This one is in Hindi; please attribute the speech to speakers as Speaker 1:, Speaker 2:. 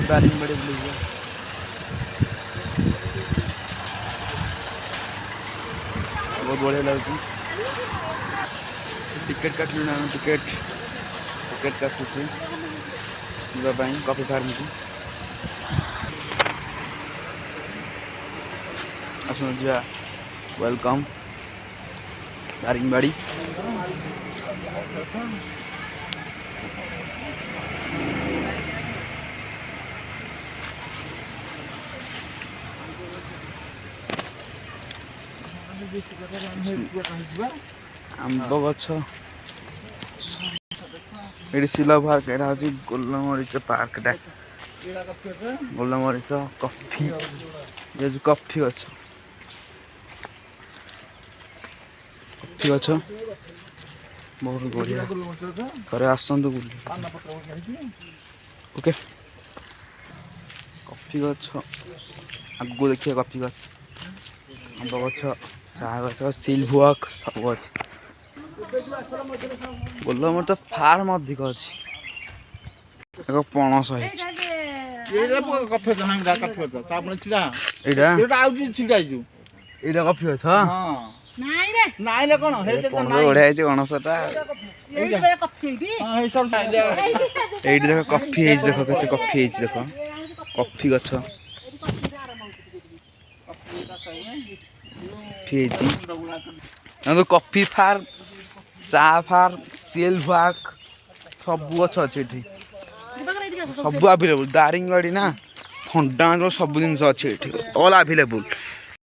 Speaker 1: दारिंगबाड़ी बुलिए बहुत बढ़िया लगे। टिकेट काटलु ना टिकेट काटुचे कॉफी फार्म को आसुन जा। वेलकम दारिंगबाड़ी। आंब गछ ये शिला पार्क एटा हूँ गोलमरीच पार्क टा गोलमरीच कॉफी ये जो कॉफी गछ बहुत बढ़िया थे आसतु ओके। कॉफी गछ आगू देखिए कॉफी गछ आंब गछ चाह गछ सिल्भुआक सब अच्छे गोलमरीच फार्म अधिक अच्छी पणस कॉफी गछ बढ़िया गणसटा ये देख कॉफी देख के कॉफी देख कॉफी गछ कॉफी फार्म चा फार्म सिल्भुआक सब गछ अच्छे सब आभेलेबुल दारिंगबाड़ी ना ठंडा सब जिन अच्छे ऑल आभेलेबुल।